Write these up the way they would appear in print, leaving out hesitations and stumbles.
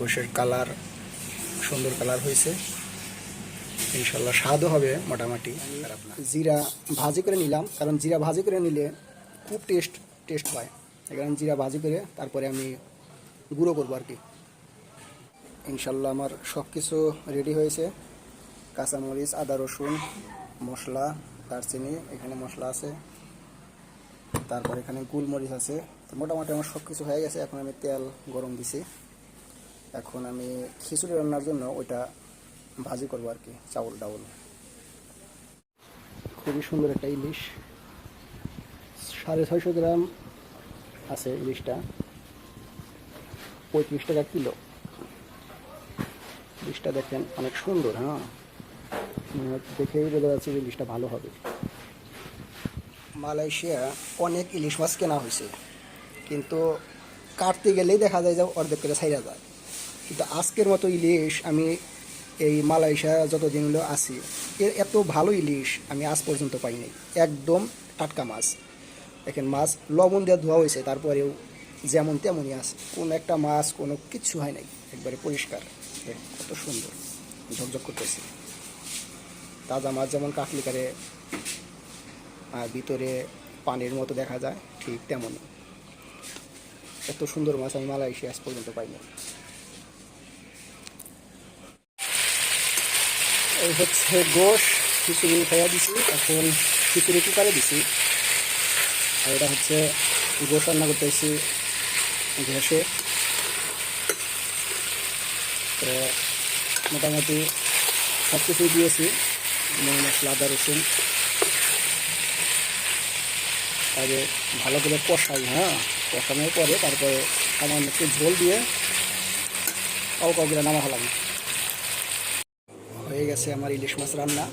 গোশের colour সুন্দর colour হয়েছে, ইনশাল্লাহ স্বাদও হবে মোটামুটি। জিরা ভাজি করে নিলাম, কারণ জিরা ভাজি করে নিলে খুব টেস্ট পায়। এখানে জিরা ভাজি করে তারপরে আমি গুঁড়ো করবো আর কি। ইনশাল্লাহ আমার সব কিছু রেডি হয়েছে। কাঁচামরিচ, আদা রসুন, মশলা, দারচিনি, এখানে মশলা আছে, তারপর এখানে গোলমরিচ আছে। তো মোটামুটি আমার সব কিছু হয়ে গেছে। এখন আমি তেল গরম দিছি। এখন আমি খিচুড়ি রান্নার জন্য ওইটা ভাজি করবো আর কি, চাউল ডাউল। খুবই সুন্দর একটা ইলিশ, 650 গ্রাম আছে ইলিশটা, 35 টাকা কিলো। ইলিশটা দেখেন অনেক সুন্দর। হ্যাঁ, দেখেই বোঝা যাচ্ছে যে ইলিশটা ভালো হবে। মালয়েশিয়া অনেক ইলিশ মাছ কেনা হয়েছে, কিন্তু কাটতে গেলেই দেখা যায় যে অর্ধেক করে ছাইরা যায়। কিন্তু আজকের মতো ইলিশ আমি এই মালয়েশিয়া যতদিন হলো আছি, এর এত ভালো ইলিশ আমি আজ পর্যন্ত পাইনি। একদম টাটকা মাছ। দেখেন মাছ লবণ দিয়ে ধোয়া হয়েছে, তারপরেও যেমন তেমনই আছে, কোনো একটা মাছ কোনো কিচ্ছু হয় নাই, একবারে পরিষ্কার। কত সুন্দর ঝকঝক করতেছে। তাজা মাছ যেমন কাটলি করে ভিতরে পানির মতো দেখা যায়, ঠিক তেমনই। এত সুন্দর মাছ আমি মালয়েশিয়া আজ পর্যন্ত পাইনি। এই হচ্ছে গোশ, খিচুড়ি খাইয়া দিছি। এখন খিচুড়ি কুকারে দিছি। আর এটা হচ্ছে গোশ রান্না করতেছি গ্যাসে। তো মোটামুটি সব কিছুই দিয়েছি, মশলা, আদা রসুন। আগে ভালো করে কষাই। হ্যাঁ, কষানোর পরে তারপরে সামান্য একটু ঝোল দিয়ে করে নামা হলাম। হয়ে গেছে আমার ইলিশ মাছ রান্না।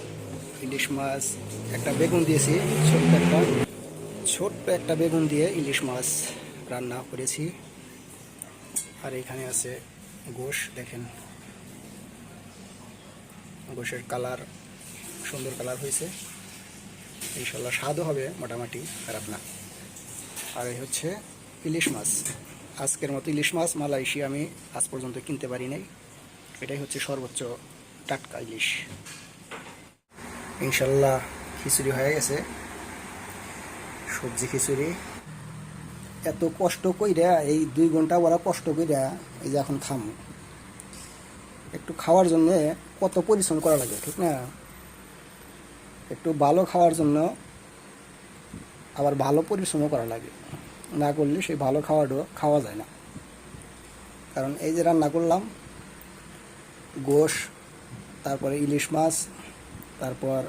ইলিশ মাছ একটা বেগুন দিয়েছি, ছোট্ট একটা বেগুন দিয়ে ইলিশ মাছ রান্না করেছি। আর এখানে আছে গোশ, দেখেন গোশের কালার সুন্দর কালার হয়েছে, ইনশাল্লাহ স্বাদও হবে মোটামুটি খারাপ না। আর এই হচ্ছে ইলিশ মাছ। আজকের মতো ইলিশ মাছ মালয়েশিয়া আমি আজ পর্যন্ত কিনতে পারি নাই। এটাই হচ্ছে সর্বোচ্চ টাটকা ইলিশ। ইনশাল্লাহ খিচুড়ি হয়ে গেছে, সবজি খিচুড়ি। এত কষ্ট কইরা এই 2 ঘন্টা ওরা কষ্ট কইরা এই যে এখন খাম, একটু খাওয়ার জন্য কত পরিশ্রম করা লাগে, ঠিক না? একটু ভালো খাওয়ার জন্য আবার ভালো পরিশ্রমও করা লাগে, না করলে সেই ভালো খাওয়াটাও খাওয়া যায় না। কারণ এই যে রান্না করলাম গোশ, তারপরে ইলিশ মাছ, তারপর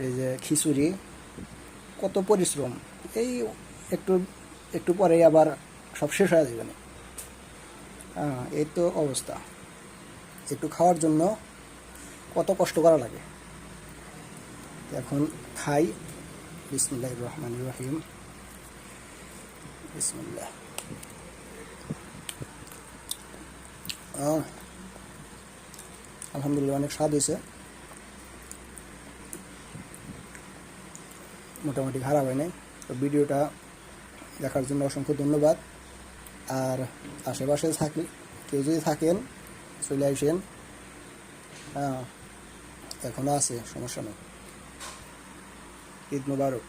এই যে খিচুড়ি, কত পরিশ্রম। এই একটু একটু পরেই আবার সব শেষ হয়ে যাবে না। হ্যাঁ, এই তো অবস্থা। একটু খাওয়ার জন্য কত কষ্ট করা লাগে। এখন খাই। বিসমিল্লাহির রহমানির রহিম। বিসমিল্লাহ। আলহামদুলিল্লাহ, অনেক স্বাদ হয়েছে, মোটামুটি খারাপ হয় নাই। তো ভিডিওটা দেখার জন্য অসংখ্য ধন্যবাদ। আর আশেপাশে কেউ যদি থাকেন চলে আসেন। হ্যাঁ, এখনও আছে, সমস্যা নেই। ঈদ মোবারক।